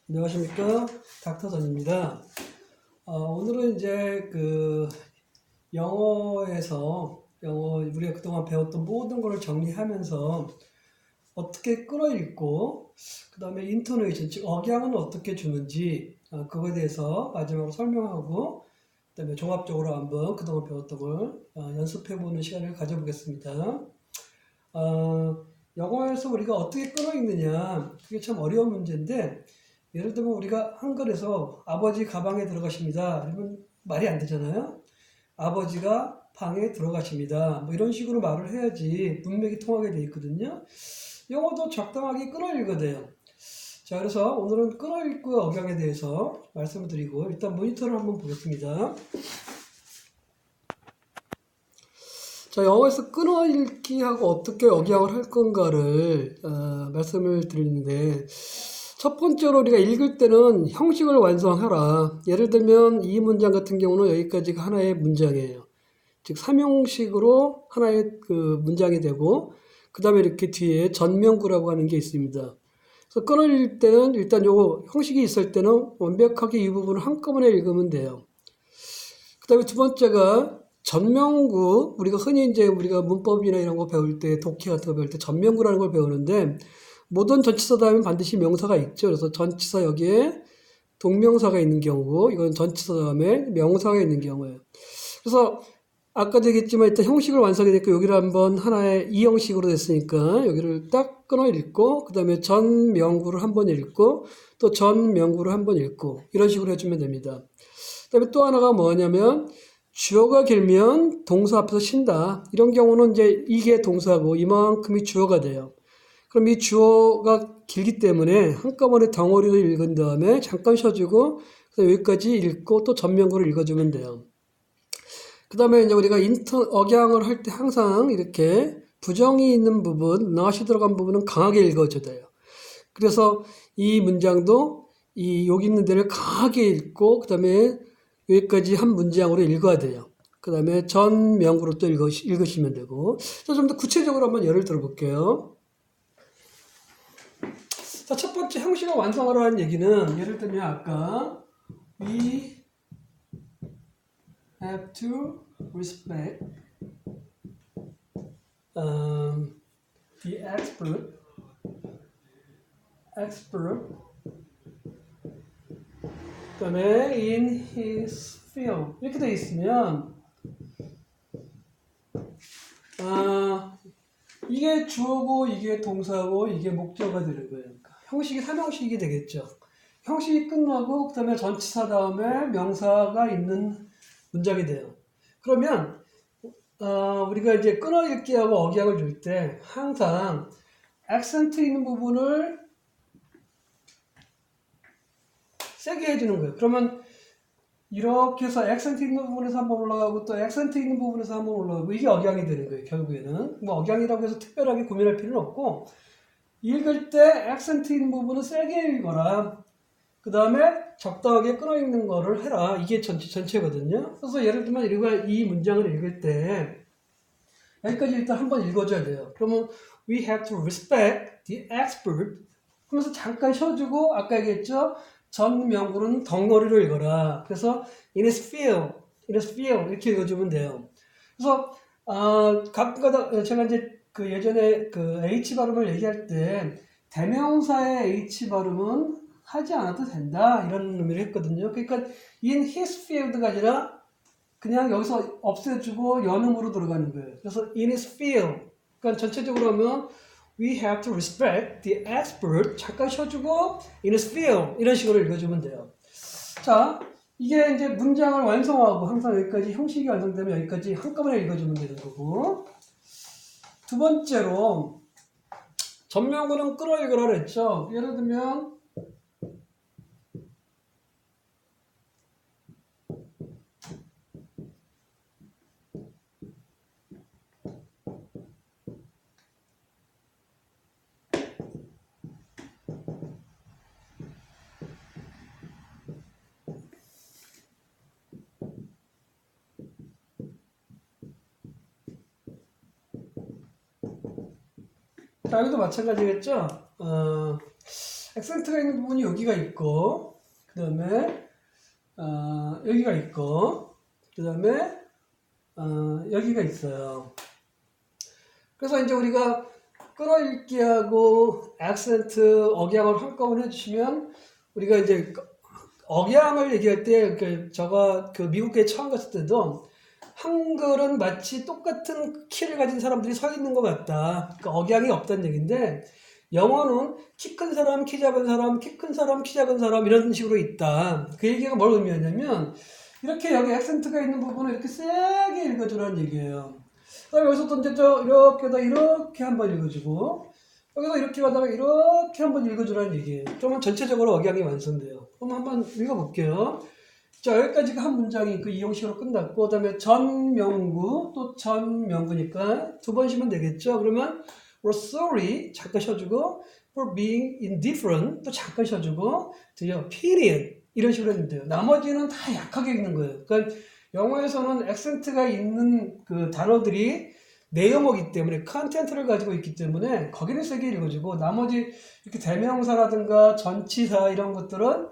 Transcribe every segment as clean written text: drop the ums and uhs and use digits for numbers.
안녕하십니까, 닥터전입니다. 오늘은 이제 영어에서 우리가 그동안 배웠던 모든 것을 정리하면서 어떻게 끌어읽고 그 다음에 인토네이션, 즉 억양은 어떻게 주는지 그거에 대해서 마지막으로 설명하고 그 다음에 종합적으로 한번 그동안 배웠던 걸 연습해보는 시간을 가져보겠습니다. 영어에서 우리가 어떻게 끌어읽느냐, 그게 참 어려운 문제인데, 예를 들면 우리가 한글에서 아버지 가방에 들어가십니다 이러면 말이 안 되잖아요. 아버지가 방에 들어가십니다, 뭐 이런 식으로 말을 해야지 문맥이 통하게 돼 있거든요. 영어도 적당하게 끌어읽어야 돼요. 자, 그래서 오늘은 끌어읽고 억양에 대해서 말씀을 드리고, 일단 모니터를 한번 보겠습니다. 자, 영어에서 끌어읽기하고 어떻게 억양을 할 건가를 말씀을 드리는데, 첫 번째로 우리가 읽을 때는 형식을 완성하라. 예를 들면 이 문장 같은 경우는 여기까지가 하나의 문장이에요. 즉 3형식으로 하나의 문장이 되고, 그 다음에 이렇게 뒤에 전명구라고 하는 게 있습니다. 그래서 끌어읽을 때는 일단 요거 형식이 있을 때는 완벽하게 이 부분을 한꺼번에 읽으면 돼요. 그 다음에 두 번째가 전명구. 우리가 흔히 이제 우리가 문법이나 이런 거 배울 때, 독해 같은 거 배울 때 전명구라는 걸 배우는데, 모든 전치사 다음에 반드시 명사가 있죠. 그래서 전치사 여기에 동명사가 있는 경우고, 이건 전치사 다음에 명사가 있는 경우예요. 그래서 아까도 얘기했지만 일단 형식을 완성이 됐고, 여기를 한번 하나의 이 형식으로 됐으니까 여기를 딱 끊어 읽고, 그 다음에 전명구를 한번 읽고, 또 전명구를 한번 읽고, 이런 식으로 해주면 됩니다. 그 다음에 또 하나가 뭐냐면, 주어가 길면 동사 앞에서 쉰다. 이런 경우는 이제 이게 동사고 이만큼이 주어가 돼요. 그럼 이 주어가 길기 때문에 한꺼번에 덩어리로 읽은 다음에 잠깐 쉬어주고 여기까지 읽고 또 전명구를 읽어주면 돼요. 그 다음에 이제 우리가 억양을 할 때 항상 이렇게 부정이 있는 부분, not이 들어간 부분은 강하게 읽어줘야 돼요. 그래서 이 문장도 여기 있는 데를 강하게 읽고 그 다음에 여기까지 한 문장으로 읽어야 돼요. 그 다음에 전명구로 또 읽으시면 되고. 좀 더 구체적으로 한번 예를 들어 볼게요. 자, 첫 번째 형식을 완성하라는 얘기는, 예를 들면 아까 we have to respect the expert 그다음에 in his field 이렇게 돼 있으면 이게 주어고 이게 동사고 이게 목적어가 되는 거예요. 형식이 3형식이 되겠죠. 형식이 끝나고 그 다음에 전치사 다음에 명사가 있는 문장이 돼요. 그러면 우리가 이제 끊어읽기하고 억양을 줄 때 항상 액센트 있는 부분을 세게 해주는 거예요. 그러면 이렇게 해서 액센트 있는 부분에서 한번 올라가고 또 액센트 있는 부분에서 한번 올라가고, 이게 억양이 되는 거예요. 결국에는 뭐 억양이라고 해서 특별하게 고민할 필요는 없고, 읽을 때 액센트 있는 부분은 세게 읽어라. 그 다음에 적당하게 끊어 읽는 거를 해라. 이게 전체거든요. 그래서 예를 들면 우리가 이 문장을 읽을 때 여기까지 일단 한번 읽어줘야 돼요. 그러면 we have to respect the expert 하면서 잠깐 쉬어주고, 아까 얘기했죠? 전명구는 덩어리로 읽어라. 그래서 in his field 이렇게 읽어주면 돼요. 그래서 가끔가다 제가 이제 예전에 H 발음을 얘기할 때 대명사의 H 발음은 하지 않아도 된다 이런 의미를 했거든요. 그러니까 in his field가 아니라 그냥 여기서 없애주고 연음으로 들어가는 거예요. 그래서 in his field. 그러니까 전체적으로 하면 we have to respect the expert. 잠깐 쉬어주고 in his field. 이런 식으로 읽어주면 돼요. 자, 이게 이제 문장을 완성하고 항상 여기까지 형식이 완성되면 여기까지 한꺼번에 읽어주면 되는 거고. 두 번째로 전명구는 끌어읽으라 그랬죠. 예를 들면 자, 여기도 마찬가지겠죠. 액센트가 있는 부분이 여기가 있고, 그 다음에 여기가 있고, 그 다음에 여기가 있어요. 그래서 이제 우리가 끌어읽기하고 액센트, 억양을 한꺼번에 해주시면 우리가 이제 억양을 얘기할 때 그 미국에 처음 갔을 때도 한글은 마치 똑같은 키를 가진 사람들이 서 있는 것 같다. 그러니까 억양이 없다는 얘기인데 영어는 키 큰 사람, 키 작은 사람, 키 큰 사람, 키 작은 사람 이런 식으로 있다. 그 얘기가 뭘 의미하냐면 이렇게 여기 액센트가 있는 부분을 이렇게 세게 읽어주라는 얘기예요. 그다음에 여기서 또 이제 이렇게 한번 읽어주고 여기서 이렇게 가다가 이렇게 한번 읽어주라는 얘기예요. 그러면 전체적으로 억양이 완성돼요. 그럼 한번 읽어볼게요. 자, 여기까지가 한 문장이 그 이형식으로 끝났고, 그 다음에 전명구, 또 전명구니까 두 번 쉬면 되겠죠? 그러면 we're sorry, 잠깐 쉬어주고, for being indifferent, 또 잠깐 쉬어주고, to your opinion, 이런 식으로 했는데요 나머지는 다 약하게 읽는 거예요. 그러니까 영어에서는 액센트가 있는 그 단어들이 내용어기 때문에 컨텐트를 가지고 있기 때문에 거기는 세게 읽어주고 나머지 이렇게 대명사라든가 전치사 이런 것들은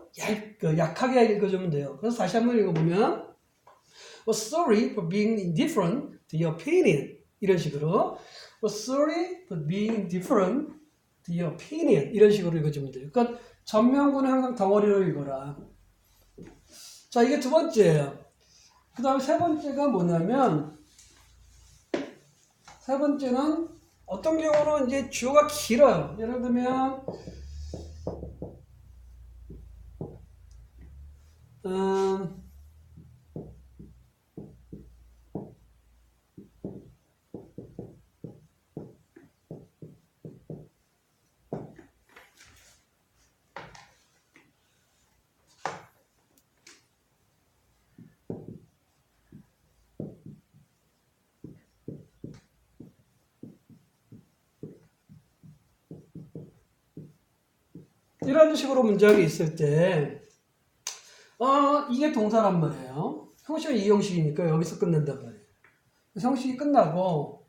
약하게 읽어주면 돼요. 그래서 다시 한번 읽어보면 was sorry for being indifferent to your opinion 이런 식으로 was sorry for being indifferent to your opinion 이런 식으로 읽어주면 돼요. 그러니까 전명구는 항상 덩어리로 읽어라. 자, 이게 두 번째예요. 그 다음에 세 번째가 뭐냐면 세 번째는 어떤 경우는 이제 주어가 길어요. 예를 들면 이런 식으로 문장이 있을 때 이게 동사란 말이에요. 형식은 이 형식이니까 여기서 끝난단 말이에요. 형식이 끝나고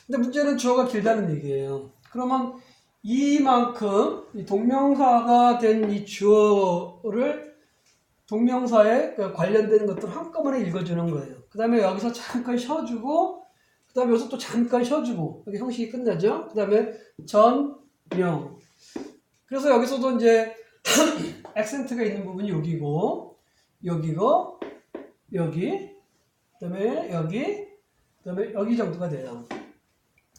근데 문제는 주어가 길다는 얘기예요. 그러면 이만큼 이 동명사가 된 이 주어를 동명사에 관련되는 것들을 한꺼번에 읽어주는 거예요. 그 다음에 여기서 잠깐 쉬어주고 그 다음에 여기서 또 잠깐 쉬어주고 여기 형식이 끝나죠. 그 다음에 전명 그래서 여기서도 이제 액센트가 있는 부분이 여기고 여기고 여기 그다음에 여기 정도가 돼요.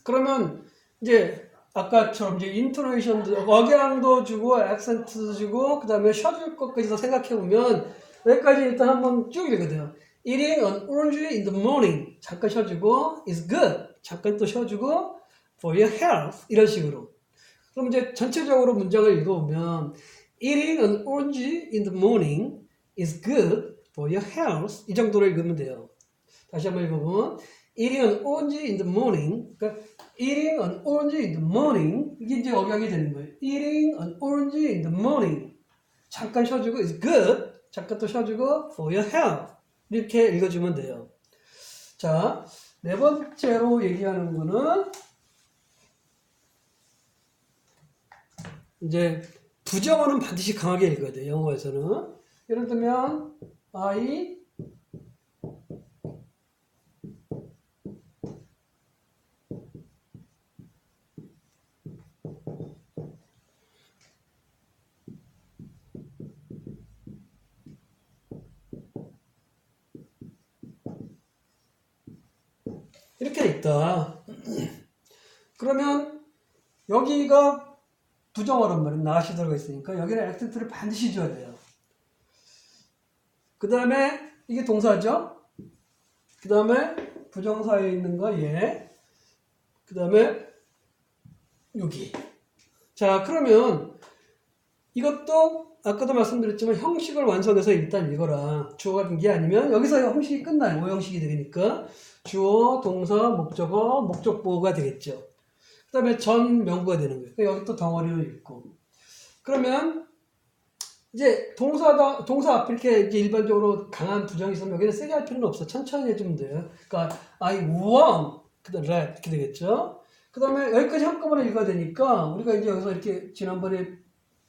그러면 이제 아까처럼 이제 인토네이션도 억양도 주고 액센트도 주고 그다음에 쉬어줄 것까지도 생각해 보면 여기까지 일단 한번 쭉 읽어요. Eating an orange in the morning 잠깐 쉬어주고 is good 잠깐 또 쉬어주고 for your health 이런 식으로. 그럼 이제 전체적으로 문장을 읽어보면 Eating an orange in the morning is good for your health 이 정도로 읽으면 돼요. 다시 한번 읽어보면 Eating an orange in the morning 그러니까 Eating an orange in the morning 이게 이제 억양이 되는 거예요. Eating an orange in the morning 잠깐 쉬어주고 is good 잠깐 또 쉬어주고 for your health 이렇게 읽어주면 돼요. 자, 네 번째로 얘기하는 거는 이제 부정어는 반드시 강하게 읽어야 돼요. 영어에서는. 예를 들면 I 이렇게 있다. 그러면 여기가 부정어란 말이에요. not이 들어가 있으니까 여기는 액센트를 반드시 줘야 돼요. 그 다음에 이게 동사죠. 그 다음에 부정사에 있는 거 얘. 그 다음에 여기. 자, 그러면 이것도 아까도 말씀드렸지만 형식을 완성해서 일단 읽어라. 주어가 긴 게 아니면 여기서 형식이 끝나요. 오형식이 되니까 주어, 동사, 목적어, 목적보호가 되겠죠. 그 다음에 전 명구가 되는 거예요. 그러니까 여기 또 덩어리를 읽고. 그러면 이제 동사 앞에 이렇게 이제 일반적으로 강한 부정이 있으면 여기는 세게 할 필요는 없어. 천천히 해주면 돼요. 그러니까 I want 그 다음에 이렇게 되겠죠. 그 다음에 여기까지 한꺼번에 읽어야 되니까 우리가 이제 여기서 이렇게 지난번에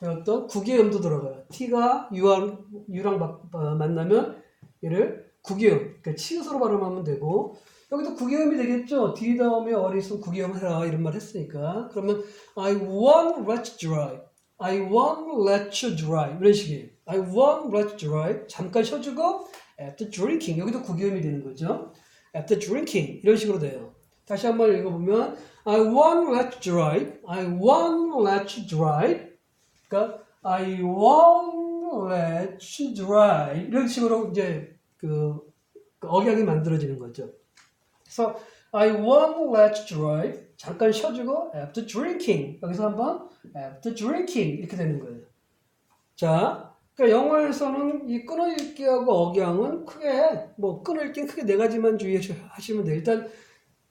배웠던 국외음도 들어가요. T가 U랑 만나면 얘를 국외음, 그러니까 치읓으로 발음하면 되고, 여기도 국외음이 되겠죠. D 다음에 어리 있으면 국외음 해라 이런 말 했으니까. 그러면 I won't let you drive. I won't let you drive. 이런 식이에요. I won't let you drive. 잠깐 쉬어주고 after drinking. 여기도 국외음이 되는 거죠. after drinking. 이런 식으로 돼요. 다시 한번 읽어보면 I won't let you drive. I won't let you drive. 그러니까 I won't let you drive. 이런 식으로 이제 그 억양이 만들어지는 거죠. 그래서 I won't let you drive. 잠깐 쉬어주고 after drinking. 여기서 한번 after drinking 이렇게 되는 거예요. 자, 그러니까 영어에서는 이 끊어읽기하고 억양은 크게 끊어읽기는 크게 네 가지만 주의하시면 돼요. 일단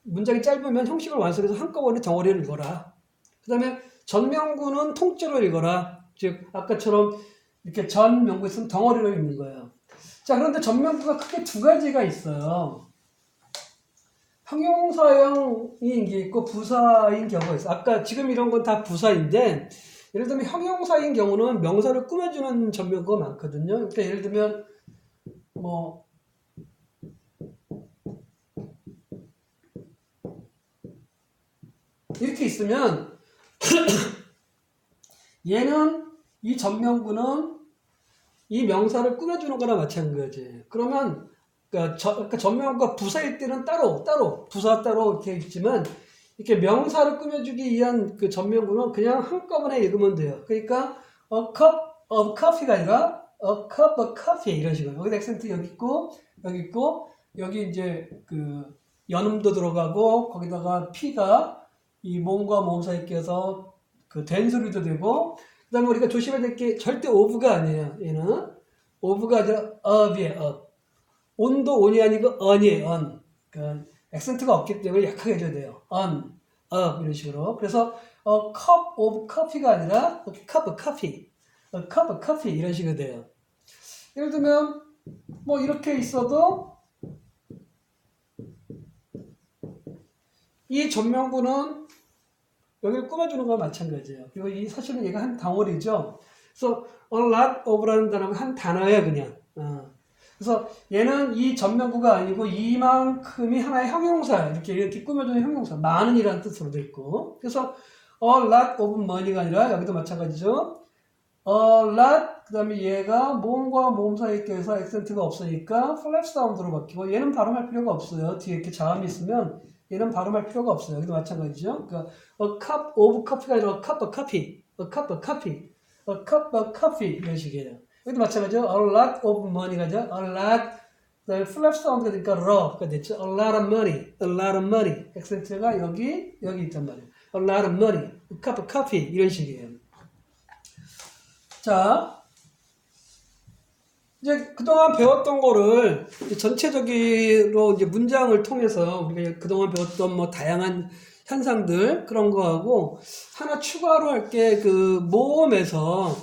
문장이 짧으면 형식을 완성해서 한꺼번에 덩어리를 읽어라. 그 다음에 전명구는 통째로 읽어라. 즉 아까처럼 이렇게 전명구 있으면 덩어리로 읽는 거예요. 자, 그런데 전명구가 크게 두 가지가 있어요. 형용사형인 게 있고 부사인 경우가 있어요. 아까 지금 이런 건 다 부사인데 예를 들면 형용사인 경우는 명사를 꾸며주는 전명구가 많거든요. 그러니까 예를 들면 이렇게 있으면 얘는 이 전명구는 이 명사를 꾸며주는 거나 마찬가지예요. 그러면 그러니까 전명구가 부사일 때는 따로 부사 따로 이렇게 있지만 이렇게 명사를 꾸며주기 위한 그 전명구는 그냥 한꺼번에 읽으면 돼요. 그러니까 a cup of coffee가 아니라 a cup of coffee 이런 식으로. 여기 액센트 여기 있고 여기 이제 그 연음도 들어가고 거기다가 P가 이 모음과 모음 사이에 껴서 그 된 소리도 되고 그 다음에 우리가 조심해야 될 게 절대 of가 아니에요. 얘는 of가 아니라 of이에요. of. on도 on이 아니고 on이에요. on. 그러니까 액센트가 없기 때문에 약하게 해줘야 돼요. on, of 이런 식으로. 그래서 a cup of coffee가 아니라 a cup of coffee. a cup of coffee 이런 식으로 돼요. 예를 들면 이렇게 있어도 이 전명구는 여기를 꾸며주는 거와 마찬가지예요. 그리고 사실은 얘가 한 덩어리죠. 그래서 a lot of라는 단어가 한 단어예요, 그냥. 그래서 얘는 이 전명구가 아니고 이만큼이 하나의 형용사예요. 이렇게 꾸며주는 형용사. 많은이라는 뜻으로 돼 있고. 그래서 a lot of money가 아니라 여기도 마찬가지죠. a lot 그 다음에 얘가 모음과 모음 사이에 껴서 액센트가 없으니까 플랩 사운드로 바뀌고 얘는 발음할 필요가 없어요. 뒤에 이렇게 자음이 있으면 얘는 발음할 필요가 없어요. 여기도 마찬가지죠. 그러니까 a cup of coffee가 아니라 a cup of coffee, a cup of coffee, a cup of coffee 이런 식이에요. 여기도 마찬가지죠. a lot of money가 아니라 a lot 그다음에 플랩 사운드가 되니까 r가 됐죠. a lot of money, a lot of money 액센트가 여기 있단 말이에요. a lot of money, a cup of coffee 이런 식이에요. 자. 이제 그동안 배웠던 거를 전체적으로 이제 문장을 통해서 우리가 그동안 배웠던 다양한 현상들 그런 거하고 하나 추가로 할 게 그 모음에서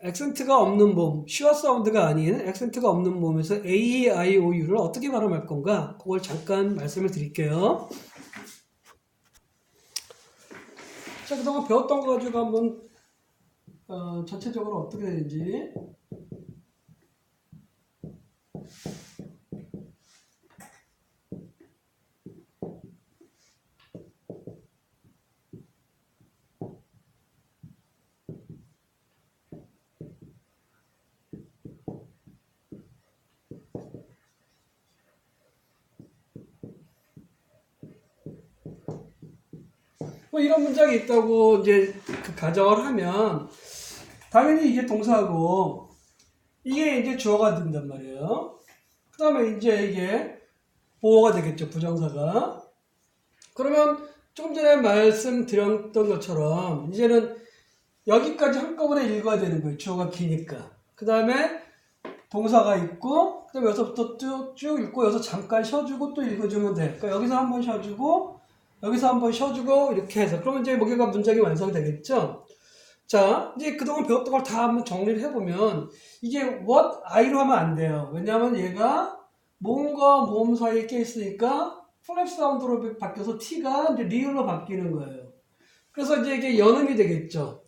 액센트가 없는 모음, 슈어 사운드가 아닌 액센트가 없는 모음에서 A, I, O, U를 어떻게 발음할 건가 그걸 잠깐 말씀을 드릴게요. 자, 그동안 배웠던 거 가지고 한번 전체적으로 어떻게 되는지 이런 문장이 있다고 이제 가정을 하면 당연히 이게 동사고 이게 이제 주어가 된단 말이에요. 그 다음에 이제 이게 보어가 되겠죠. 부정사가. 그러면 조금 전에 말씀드렸던 것처럼 이제는 여기까지 한꺼번에 읽어야 되는 거예요. 주어가 기니까. 그 다음에 동사가 있고 그 다음에 여기서부터 쭉 읽고 여기서 잠깐 쉬어주고 또 읽어주면 돼. 그러니까 여기서 한번 쉬어주고 여기서 한번 쉬어주고 이렇게 해서 그러면 이제 여기가 문장이 완성되겠죠. 자, 이제 그동안 배웠던 걸 다 한번 정리를 해보면 이게 what I로 하면 안 돼요. 왜냐하면 얘가 모음과 모음 사이에 껴있으니까 플랩 사운드로 바뀌어서 T가 이제 리을로 바뀌는 거예요. 그래서 이제 이게 연음이 되겠죠.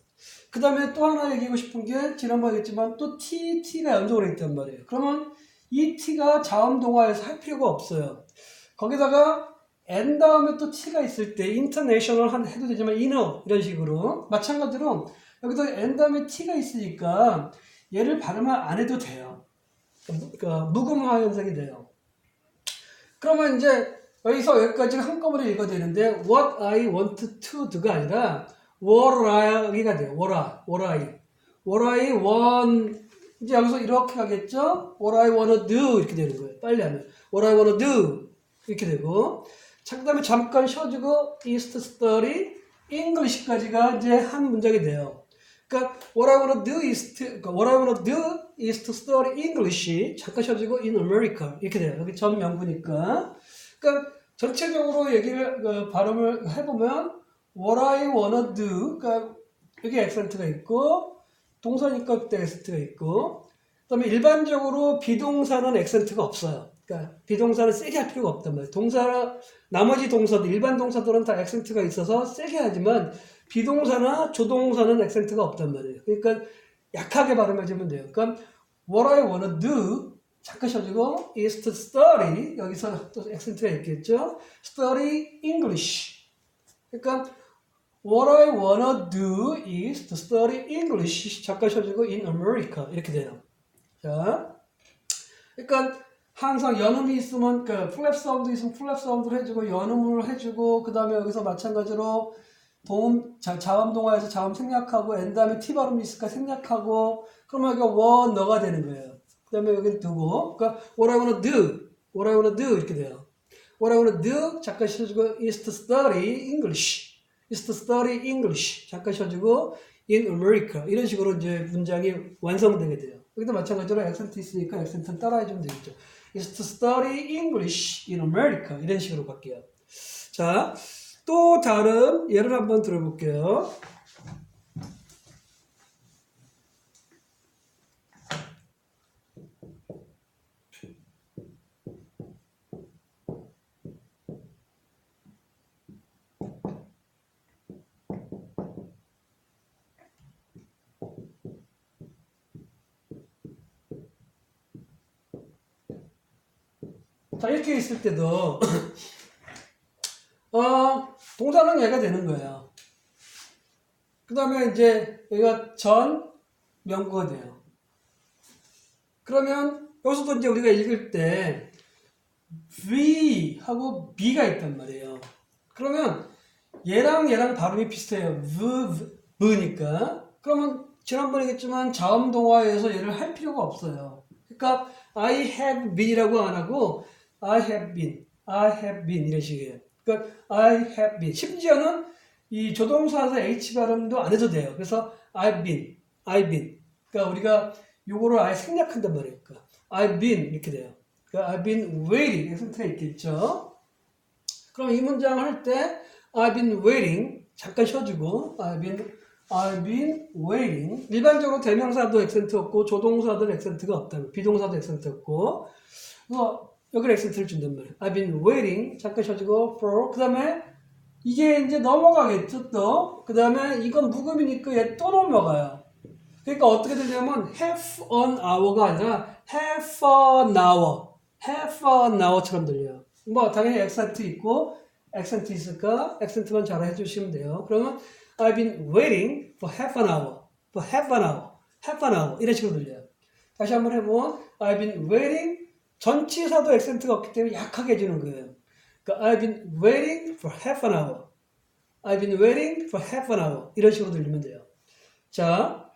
그 다음에 또 하나 얘기하고 싶은 게 지난번에 했지만 또 T가 연속으로 있단 말이에요. 그러면 이 T가 자음동화에서 할 필요가 없어요. 거기다가 N 다음에 또 T가 있을 때 international 해도 되지만 inner 이런 식으로 마찬가지로 여기도 N 다음에 T가 있으니까 얘를 발음을 안 해도 돼요. 그러니까 무금화 현상이 돼요. 그러면 이제 여기서 여기까지 한꺼번에 읽어야 되는데 what I want to do가 아니라 what I가 돼요. what I want 이제 여기서 이렇게 가겠죠? what I wanna do 이렇게 되는 거예요. 빨리 하면 what I wanna do 이렇게 되고 그 다음에 잠깐 쉬어주고 is to study English까지가 이제 한 문장이 돼요. 그러니까 what I wanna do is to study English 잠깐 쉬어주고 in America 이렇게 돼요. 여기 전 명구니까. 그러니까 전체적으로 얘기를 발음을 해보면 what I wanna do 그러니까 여기 액센트가 있고 동사니까 그때 액센트가 있고 그다음에 일반적으로 비동사는 액센트가 없어요. 그러니까 비동사는 세게 할 필요가 없단 말이에요. 나머지 동사들 일반 동사들은 다 액센트가 있어서 세게 하지만 비동사나 조동사는 액센트가 없단 말이에요. 그러니까 약하게 발음해주면 돼요. 그러니까 what I wanna do 잠깐 쉬어주고 is to study 여기서 또 액센트가 있겠죠. study English. 그러니까 what I wanna do is to study English 잠깐 쉬어주고 in America 이렇게 돼요. 자, 그러니까 항상 연음이 있으면 그 플랩 사운드 있으면 플랩 사운드를 해주고 연음을 해주고 그 다음에 여기서 마찬가지로 자음 동화에서 자음 생략하고 N 다음에 T 발음이 있을까 생략하고 그러면 여기가 원 너가 되는 거예요. 그 다음에 여기 두고 그러니까 what I wanna do 이렇게 돼요. what I wanna do 잠깐 쉬어주고 is to study English 잠깐 쉬어주고 in America 이런 식으로 이제 문장이 완성되게 돼요. 여기도 마찬가지로 액센트 있으니까 액센트는 따라해주면 되겠죠. is to study English in America 이런 식으로 바뀌어요. 자, 또 다른 예를 한번 들어볼게요. 자, 이렇게 있을 때도 동사는 얘가 되는 거예요. 그 다음에 이제 여기가 전 명구가 돼요. 그러면 여기서도 이제 우리가 읽을 때 V 하고 B가 있단 말이에요. 그러면 얘랑 발음이 비슷해요. V니까. 그러면 지난번에 했지만 자음 동화에서 얘를 할 필요가 없어요. 그러니까 I have been이라고 안 하고 I have been 이런 식이에요. 그러니까 I have been. 심지어는 이 조동사에서 H 발음도 안 해도 돼요. 그래서 I've been. 그러니까 우리가 요거를 아예 생략한단 말이에요. 그러니까 I've been 이렇게 돼요. 그러니까 I've been waiting. 액센트가 있겠죠. 그럼 이 문장을 할 때 I've been waiting. 잠깐 쉬어주고 I've been waiting. 일반적으로 대명사도 액센트 없고 조동사도 액센트가 없다면 비동사도 액센트 없고 그래서 여기를 액센트를 준단 말이에요. I've been waiting. 잠깐 쉬어주고 for. 그 다음에 이게 이제 넘어가겠죠 또. 그 다음에 이건 묵음이니까 얘 또 넘어가요. 그러니까 어떻게 되냐면 half an hour가 아니라 half an hour처럼 들려요. 뭐 당연히 액센트 있고 액센트 있을까? 액센트만 잘 해주시면 돼요. 그러면 I've been waiting for half an hour 이런 식으로 들려요. 다시 한번 해보면 I've been waiting 전치사도 액센트가 없기 때문에 약하게 해주는 거예요. 그러니까 I've been waiting for half an hour 이런 식으로 들리면 돼요. 자,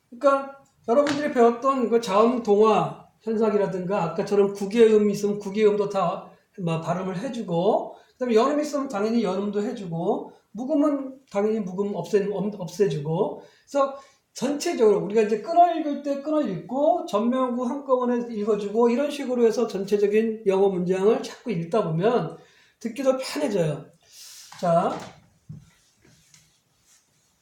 그러니까 여러분들이 배웠던 그 자음 동화 현상이라든가 아까처럼 국외음이 있으면 국외음도 다 발음을 해주고 그다음에 연음이 있으면 당연히 연음도 해주고 묵음은 당연히 묵음 없애주고 그래서 전체적으로 우리가 이제 끊어 읽을 때 끊어 읽고 전명구 한꺼번에 읽어주고 이런 식으로 해서 전체적인 영어 문장을 자꾸 읽다 보면 듣기도 편해져요. 자,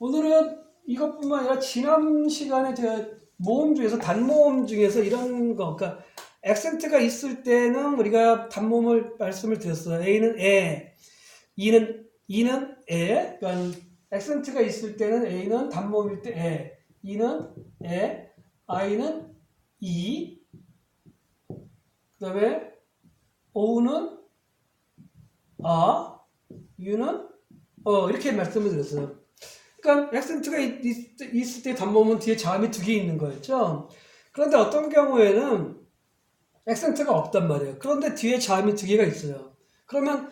오늘은 이것뿐만 아니라 지난 시간에 제가 모음 중에서 단모음 중에서 이런 거 그러니까 액센트가 있을 때는 우리가 단모음을 말씀을 드렸어요. A는 에, E는 에, 그러니까 액센트가 있을 때는 A는 단모음일 때 에, E는 에, I는 이, 그 다음에 O는 아, U는 이렇게 말씀을 드렸어요. 그러니까 액센트가 있을 때 단모음은 뒤에 자음이 두 개 있는 거였죠. 그런데 어떤 경우에는 액센트가 없단 말이에요. 그런데 뒤에 자음이 두 개가 있어요. 그러면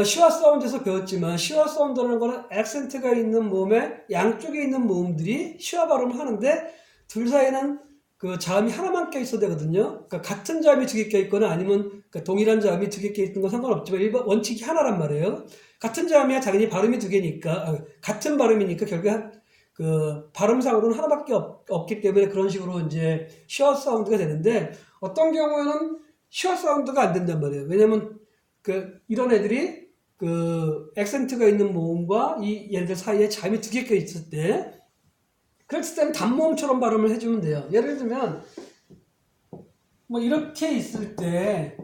시와 사운드에서 배웠지만 시와 사운드라는 거는 액센트가 있는 모음에 양쪽에 있는 모음들이 시와 발음을 하는데 둘 사이에는 그 자음이 하나만 껴 있어야 되거든요. 그러니까 같은 자음이 두 개 껴 있거나 아니면 그러니까 동일한 자음이 두 개 껴 있는 건 상관없지만 일반 원칙이 하나란 말이에요. 같은 자음이야 당연히 발음이 두 개니까 같은 발음이니까 결국 그 발음상으로는 하나밖에 없기 때문에 그런 식으로 이제 시와 사운드가 되는데 어떤 경우에는 시와 사운드가 안 된단 말이에요. 왜냐면 이런 애들이 그 액센트가 있는 모음과 이 얘들 사이에 자음이 두 개 껴 있을 때 그랬을 때는 단모음처럼 발음을 해주면 돼요. 예를 들면 뭐 이렇게 있을 때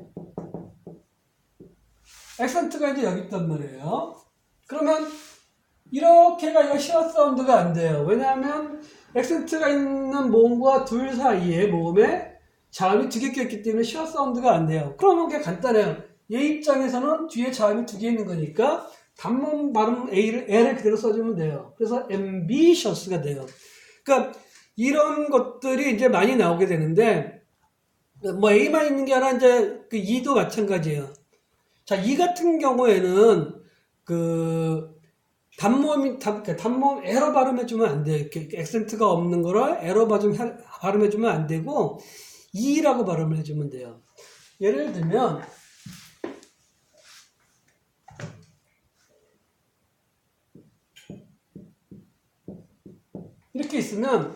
액센트가 이제 여기 있단 말이에요. 그러면 이렇게가 이거 시어 사운드가 안 돼요. 왜냐하면 액센트가 있는 모음과 둘 사이에 모음에 자음이 두 개 껴있기 때문에 시어 사운드가 안 돼요. 그러면 그게 간단해요. 얘 입장에서는 뒤에 자음이 두 개 있는 거니까 단모음 발음 L을 그대로 써주면 돼요. 그래서 ambitious가 돼요. 그러니까 이런 것들이 이제 많이 나오게 되는데 뭐 A만 있는 게 아니라 이제 그 E도 마찬가지예요. 자, E 같은 경우에는 그 단모음 에러 발음해주면 안 돼요. 이렇게 액센트가 없는 거를 에러 발음해주면 안 되고 E라고 발음을 해주면 돼요. 예를 들면 이렇게 있으면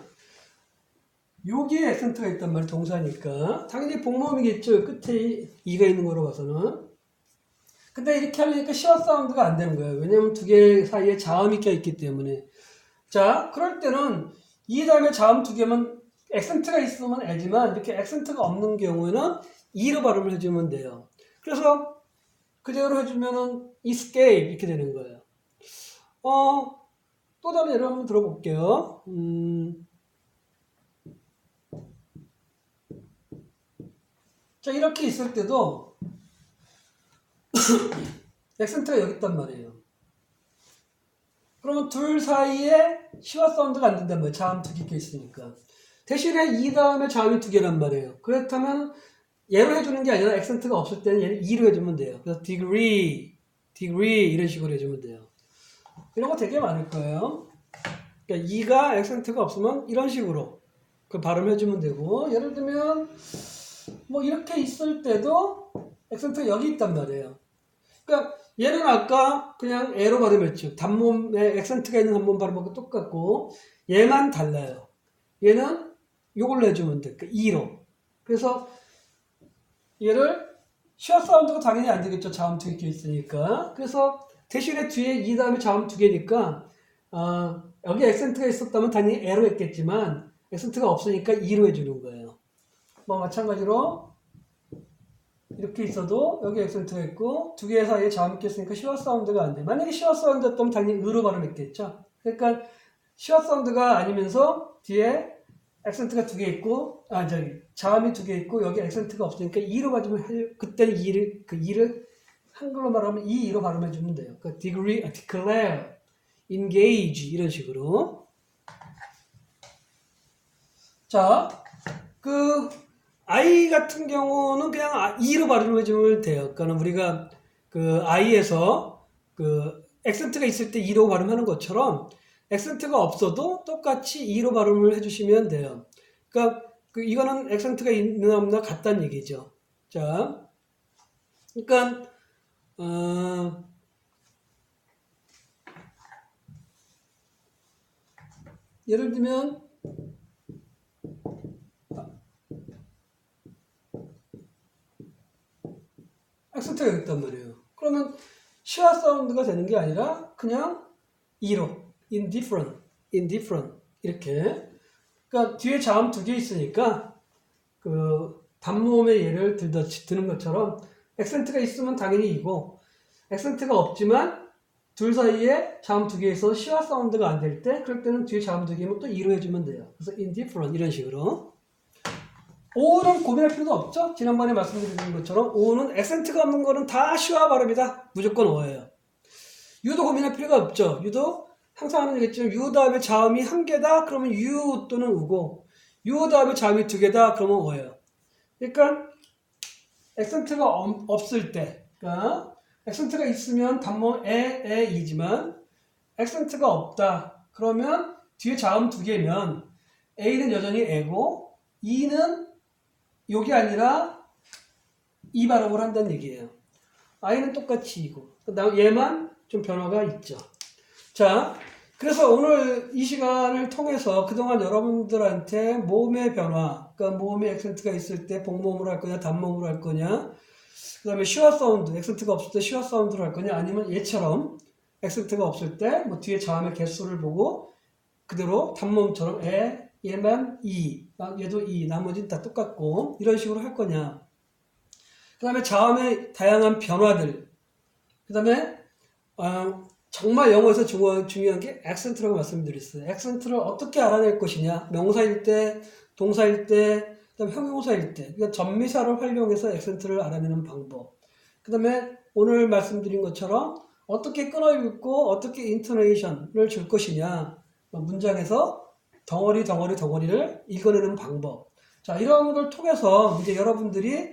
여기에 액센트가 있단 말이에요. 동사니까 당연히 복모음이겠죠. 끝에 E가 있는 거로 봐서는. 근데 이렇게 하려니까 시어 사운드가 안 되는 거예요. 왜냐면 두 개 사이에 자음이 껴있기 때문에. 자, 그럴 때는 이 다음에 자음 두 개면 액센트가 있으면 애지만 이렇게 액센트가 없는 경우에는 E로 발음을 해주면 돼요. 그래서 그대로 해주면은 escape 이렇게 되는 거예요. 또 다른 예를 한번 들어볼게요. 자, 이렇게 있을 때도 액센트가 여기 있단 말이에요. 그러면 둘 사이에 시와 사운드가 안 된단 말이에요. 자음 두 개 껴 있으니까. 대신에 이 다음에 자음이 두 개란 말이에요. 그렇다면 얘로 해주는 게 아니라 액센트가 없을 때는 얘를 E로 해주면 돼요. 그래서 degree 이런 식으로 해주면 돼요. 이런 거 되게 많을 거예요. 그러니까 E가 액센트가 없으면 이런 식으로 그 발음해주면 되고 예를 들면 뭐 이렇게 있을 때도 액센트가 여기 있단 말이에요. 그러니까 얘는 아까 그냥 에로 발음했죠. 단모음에 액센트가 있는 단모음 발음하고 똑같고 얘만 달라요. 얘는 요걸로 해주면 돼. 그러니까 E로. 그래서 얘를 시어 사운드가 당연히 안 되겠죠. 자음 두 개 껴 있으니까. 그래서 대신에 뒤에 E 다음에 자음 두 개니까 여기 액센트가 있었다면 당연히 에로 했겠지만 액센트가 없으니까 E로 해주는 거예요. 뭐 마찬가지로 이렇게 있어도 여기 액센트가 있고 두 개 사이에 자음이 꼈으니까 시어 사운드가 안 돼. 만약에 시어 사운드였다면 당연히 으로 발음했겠죠. 그러니까 시어 사운드가 아니면서 뒤에 액센트가 두 개 있고 자음이 두 개 있고 여기 액센트가 없으니까 E로 가지면 그때는 E를 한글로 말하면 E로 발음해주면 돼요. 그러니까 declare, engage 이런 식으로. 자, I 같은 경우는 그냥 E로 발음해주면 돼요. 그러니까 우리가 I에서 액센트가 있을 때 E로 발음하는 것처럼 액센트가 없어도 똑같이 E로 발음을 해주시면 돼요. 그러니까 이거는 액센트가 있나 없나 같다는 얘기죠. 자, 그러니까 예를 들면 액센트가 여기 있단 말이에요. 그러면 시와 사운드가 되는 게 아니라 그냥 E로 indifferent 이렇게. 그러니까 뒤에 자음 두 개 있으니까 단모음의 예를 드는 것처럼 액센트가 있으면 당연히 이고 액센트가 없지만 둘 사이에 자음 두 개 있어서 시와 사운드가 안 될 때, 그럴 때는 뒤에 자음 두 개면 또 이로 해주면 돼요. 그래서 indifferent 이런 식으로. 오는 고민할 필요도 없죠. 지난번에 말씀드린 것처럼 오는 액센트가 없는 거는 다 시와 발음이다. 무조건 오예요. 유도 고민할 필요가 없죠. 유도 항상 하는 얘기겠지만 유 다음에 자음이 한 개다. 그러면 유 또는 우고, 유 다음에 자음이 두 개다. 그러면 오예요. 그러니까 액센트가 없을 때, 그러니까 액센트가 있으면 단모 이지만 액센트가 없다. 그러면 뒤에 자음 두 개면 A는 여전히 에고 E는 요게 아니라 이 발음을 한다는 얘기예요. I는 똑같이 이고 얘만 좀 변화가 있죠. 자, 그래서 오늘 이 시간을 통해서 그동안 여러분들한테 모음의 변화, 그러니까 모음의 액센트가 있을 때 복모음으로 할 거냐 단모음으로 할 거냐, 그 다음에 시와 사운드, 액센트가 없을 때 시와 사운드로 할 거냐, 아니면 얘처럼 액센트가 없을 때 뭐 뒤에 자음의 개수를 보고 그대로 단모음처럼 얘만 얘도 나머지는 다 똑같고 이런 식으로 할 거냐. 그 다음에 자음의 다양한 변화들, 그 다음에 정말 영어에서 중요한 게 액센트라고 말씀드렸어요. 액센트를 어떻게 알아낼 것이냐. 명사일 때, 동사일 때, 그 다음에 형용사일 때. 그러니까 전미사를 활용해서 액센트를 알아내는 방법. 그 다음에 오늘 말씀드린 것처럼 어떻게 끊어 읽고 어떻게 인토네이션을 줄 것이냐. 문장에서 덩어리를 읽어내는 방법. 자, 이런 걸 통해서 이제 여러분들이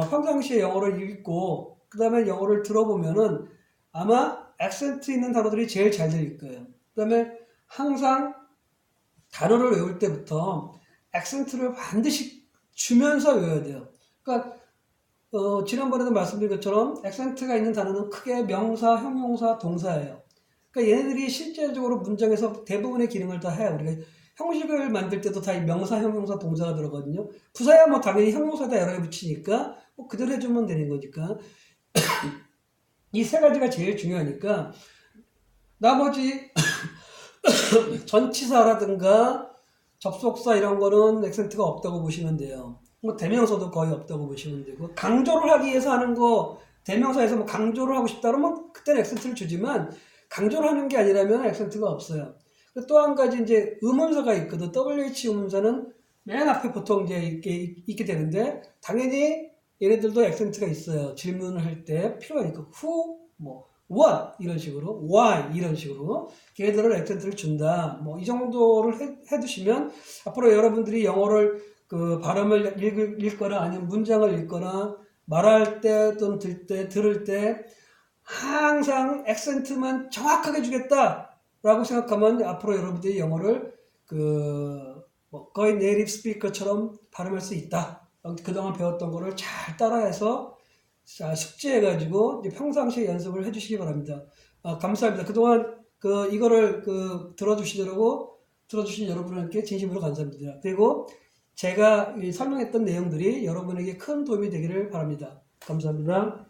평상시에 영어를 읽고 그 다음에 영어를 들어보면은 아마 액센트 있는 단어들이 제일 잘 들릴 거예요. 그 다음에 항상 단어를 외울 때부터 액센트를 반드시 주면서 외워야 돼요. 그러니까 지난번에도 말씀드린 것처럼 액센트가 있는 단어는 크게 명사, 형용사, 동사예요. 그러니까 얘네들이 실제적으로 문장에서 대부분의 기능을 다 해요. 우리가 형식을 만들 때도 다 명사, 형용사, 동사가 들어거든요. 부사야 뭐 당연히 형용사다 여러 개 붙이니까 뭐 그대로 해주면 되는 거니까. 이 세 가지가 제일 중요하니까 나머지 전치사라든가 접속사 이런 거는 액센트가 없다고 보시면 돼요. 뭐 대명사도 거의 없다고 보시면 되고, 강조를 하기 위해서 하는 거 대명사에서 뭐 강조를 하고 싶다 그러면 그때는 액센트를 주지만 강조를 하는 게 아니라면 액센트가 없어요. 또 한 가지 이제 의문사가 있거든. WH 의문사는 맨 앞에 보통 이제 있게 되는데 당연히 얘네들도 액센트가 있어요. 질문을 할 때 필요가 있고 who, 뭐 what 이런 식으로, why 이런 식으로 걔네들은 액센트를 준다. 뭐 이 정도를 해두시면 앞으로 여러분들이 영어를 그 발음을 읽거나 아니면 문장을 읽거나 말할 때 또는 들을 때 항상 액센트만 정확하게 주겠다라고 생각하면 앞으로 여러분들이 영어를 거의 네이티브 스피커처럼 발음할 수 있다. 그동안 배웠던 거를 잘 따라해서 숙지해가지고 평상시에 연습을 해주시기 바랍니다. 감사합니다. 그동안 이거를 들어주신 여러분께 진심으로 감사합니다. 그리고 제가 설명했던 내용들이 여러분에게 큰 도움이 되기를 바랍니다. 감사합니다.